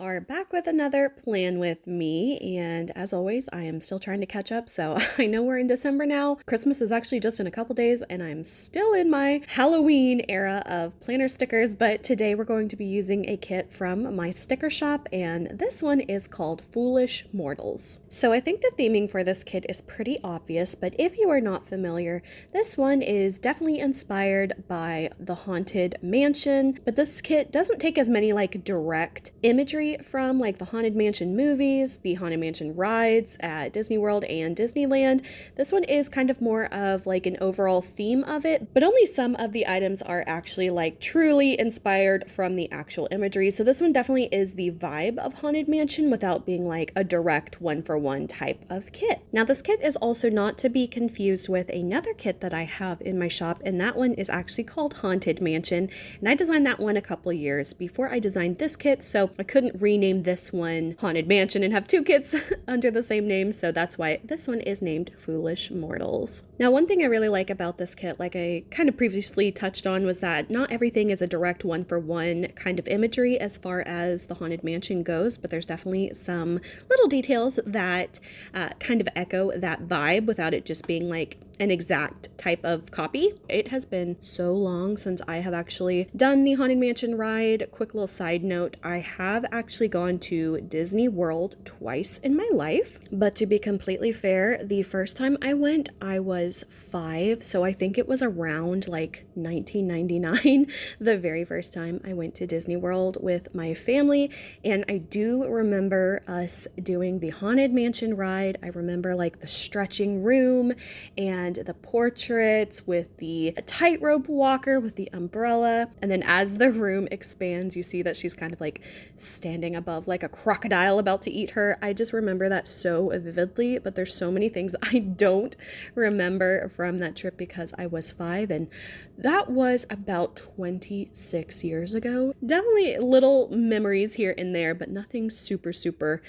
are back with another plan with me, and as always, I am still trying to catch up. So I know we're in December now. Christmas is actually just in a couple days, and I'm still in my Halloween era of planner stickers, but today we're going to be using a kit from my sticker shop, and this one is called Foolish Mortals. So I think the theming for this kit is pretty obvious, but if you are not familiar, this one is definitely inspired by the Haunted Mansion, but this kit doesn't take as many like direct imagery from like the Haunted Mansion movies, the Haunted Mansion rides at Disney World and Disneyland. This one is kind of more of like an overall theme of it, but only some of the items are actually like truly inspired from the actual imagery. So this one definitely is the vibe of Haunted Mansion without being like a direct one-for-one type of kit. Now this kit is also not to be confused with another kit that I have in my shop, and that one is actually called Haunted Mansion, and I designed that one a couple years before I designed this kit, so I couldn't rename this one Haunted Mansion and have two kits under the same name, so that's why this one is named Foolish Mortals. Now, one thing I really like about this kit, like I kind of previously touched on, was that not everything is a direct one-for-one kind of imagery as far as the Haunted Mansion goes, but there's definitely some little details that kind of echo that vibe without it just being like an exact type of copy. It has been so long since I have actually done the Haunted Mansion ride. Quick little side note, I have actually gone to Disney World twice in my life, but to be completely fair, the first time I went, I was 5, so I think it was around like 1999, the very first time I went to Disney World with my family, and I do remember us doing the Haunted Mansion ride. I remember like the stretching room and the portraits with the tightrope walker with the umbrella. And then as the room expands, you see that she's kind of like standing above like a crocodile about to eat her. I just remember that so vividly, but there's so many things that I don't remember from that trip because I was 5, and that was about 26 years ago. Definitely little memories here and there, but nothing super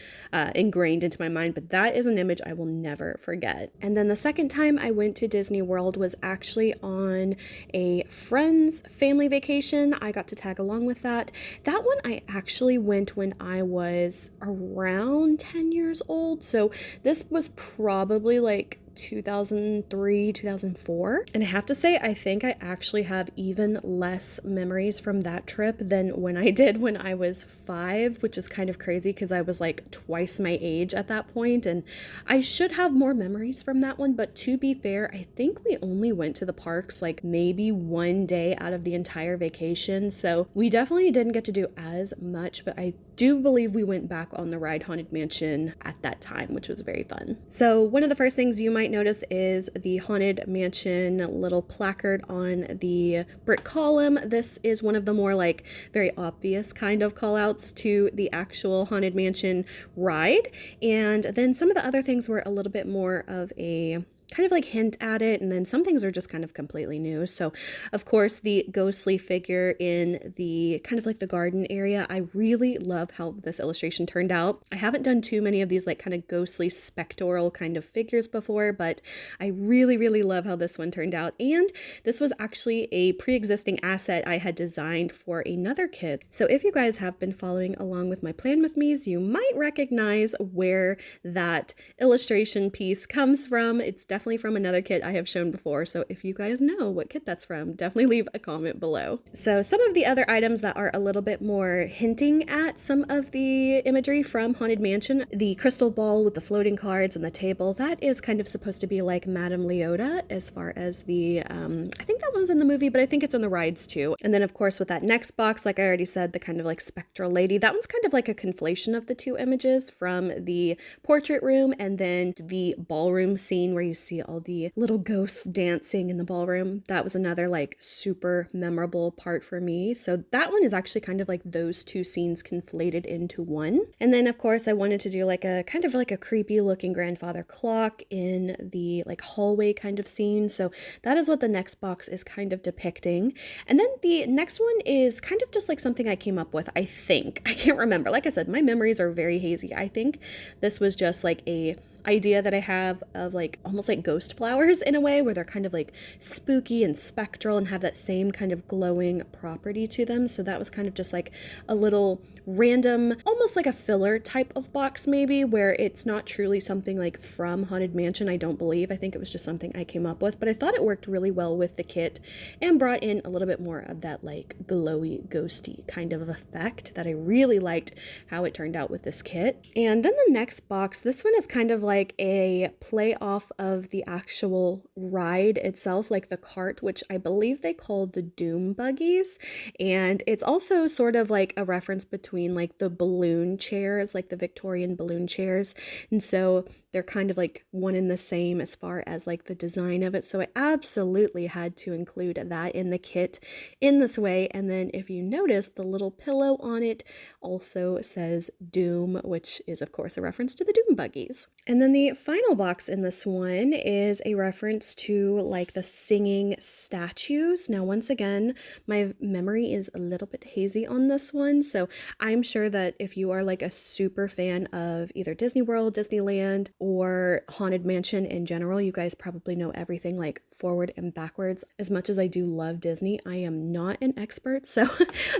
ingrained into my mind. But that is an image I will never forget. And then the second time I went to Disney World was actually on a friend's family vacation. I got to tag along with that. That one I actually went when I was around 10 years old. So this was probably like 2003, 2004. And I have to say, I think I actually have even less memories from that trip than when I did when I was 5, which is kind of crazy because I was like twice my age at that point, and I should have more memories from that one. But to be fair, I think we only went to the parks like maybe one day out of the entire vacation. So we definitely didn't get to do as much, but I do believe we went back on the ride Haunted Mansion at that time, which was very fun. So one of the first things you might notice is the Haunted Mansion little placard on the brick column. This is one of the more like very obvious kind of call outs to the actual Haunted Mansion ride. And then some of the other things were a little bit more of a kind of like hint at it, and then some things are just kind of completely new. So of course the ghostly figure in the kind of like the garden area, I really love how this illustration turned out. I haven't done too many of these like kind of ghostly spectral kind of figures before, but I really love how this one turned out. And this was actually a pre-existing asset I had designed for another kit. So if you guys have been following along with my plan with me's, you might recognize where that illustration piece comes from. It's definitely from another kit I have shown before, so if you guys know what kit that's from, definitely leave a comment below. So some of the other items that are a little bit more hinting at some of the imagery from Haunted Mansion, the crystal ball with the floating cards and the table, that is kind of supposed to be like Madame Leota as far as the, I think that one's in the movie, but I think it's in the rides too. And then of course with that next box, like I already said, the kind of like spectral lady, that one's kind of like a conflation of the two images from the portrait room and then the ballroom scene where you see all the little ghosts dancing in the ballroom. That was another like super memorable part for me. So that one is actually kind of like those two scenes conflated into one. And then of course I wanted to do like a kind of like a creepy looking grandfather clock in the like hallway kind of scene. So that is what the next box is kind of depicting. And then the next one is kind of just like something I came up with, I think. I can't remember. Like I said, my memories are very hazy. I think this was just like a idea that I have of like almost like ghost flowers in a way, where they're kind of like spooky and spectral and have that same kind of glowing property to them. So that was kind of just like a little random, almost like a filler type of box maybe, where it's not truly something like from Haunted Mansion, I don't believe. I think it was just something I came up with, but I thought it worked really well with the kit and brought in a little bit more of that like glowy, ghosty kind of effect that I really liked how it turned out with this kit. And then the next box, this one is kind of like a play off of the actual ride itself, like the cart, which I believe they call the Doom Buggies. And it's also sort of like a reference between like the balloon chairs, like the Victorian balloon chairs. And so they're kind of like one and the same as far as like the design of it. So I absolutely had to include that in the kit in this way. And then if you notice, the little pillow on it also says Doom, which is of course a reference to the Doom Buggies. And then the final box in this one is a reference to like the singing statues. Now, once again, my memory is a little bit hazy on this one. So I'm sure that if you are like a super fan of either Disney World, Disneyland, or Haunted Mansion in general, you guys probably know everything like forward and backwards. As much as I do love Disney, I am not an expert. So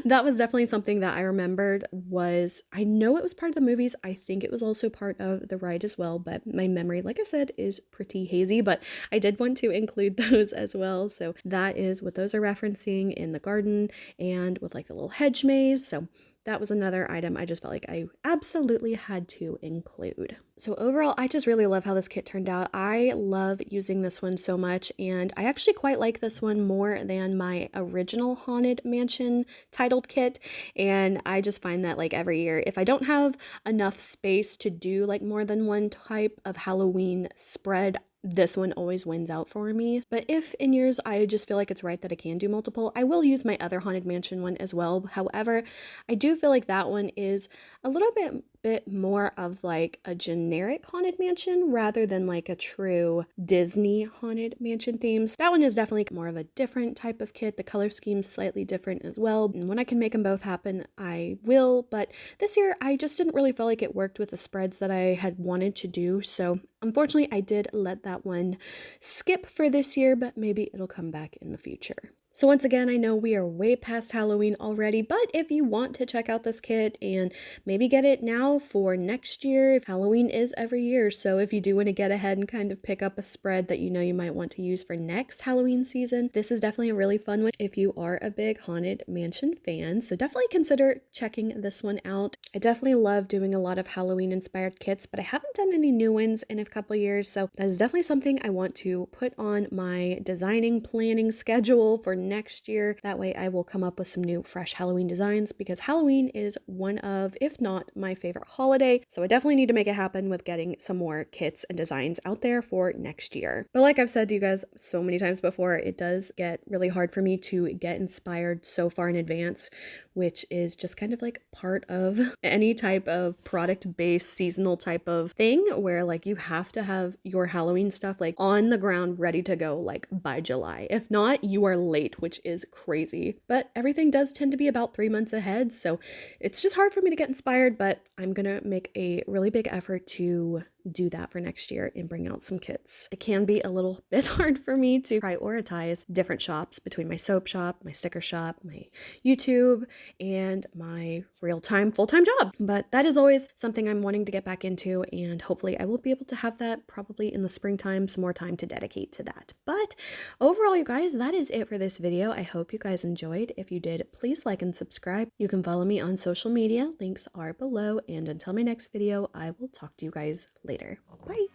that was definitely something that I remembered was, I know it was part of the movies. I think it was also part of the ride as well, but my memory, like I said, is pretty hazy, but I did want to include those as well. So that is what those are referencing in the garden and with like the little hedge maze. So that was another item I just felt like I absolutely had to include. So overall, I just really love how this kit turned out. I love using this one so much, and I actually quite like this one more than my original Haunted Mansion titled kit. And I just find that like every year, if I don't have enough space to do like more than one type of Halloween spread, this one always wins out for me. But if in years I just feel like it's right that I can do multiple, I will use my other Haunted Mansion one as well. However, I do feel like that one is a little bit more of like a generic Haunted Mansion rather than like a true Disney Haunted Mansion themes. That one is definitely more of a different type of kit. The color scheme's slightly different as well. And when I can make them both happen, I will. But this year, I just didn't really feel like it worked with the spreads that I had wanted to do. So unfortunately, I did let that one skip for this year, but maybe it'll come back in the future. So once again, I know we are way past Halloween already, but if you want to check out this kit and maybe get it now for next year, if Halloween is every year, so if you do want to get ahead and kind of pick up a spread that you know you might want to use for next Halloween season, this is definitely a really fun one if you are a big Haunted Mansion fan. So definitely consider checking this one out. I definitely love doing a lot of Halloween inspired kits, but I haven't done any new ones in a couple years, so that is definitely something I want to put on my designing planning schedule for next year. That way I will come up with some new fresh Halloween designs, because Halloween is one of, if not my favorite holiday. So I definitely need to make it happen with getting some more kits and designs out there for next year. But like I've said to you guys so many times before, it does get really hard for me to get inspired so far in advance, which is just kind of like part of any type of product-based seasonal type of thing, where like you have to have your Halloween stuff like on the ground ready to go like by July. If not, you are late, which is crazy. But everything does tend to be about 3 months ahead, so it's just hard for me to get inspired, but I'm gonna make a really big effort to do that for next year and bring out some kits. It can be a little bit hard for me to prioritize different shops between my soap shop, my sticker shop, my YouTube, and my real-time full-time job. But that is always something I'm wanting to get back into, and hopefully I will be able to have that probably in the springtime, some more time to dedicate to that. But overall, you guys, that is it for this video. I hope you guys enjoyed. If you did, please like and subscribe. You can follow me on social media. Links are below. And until my next video, I will talk to you guys later. Bye.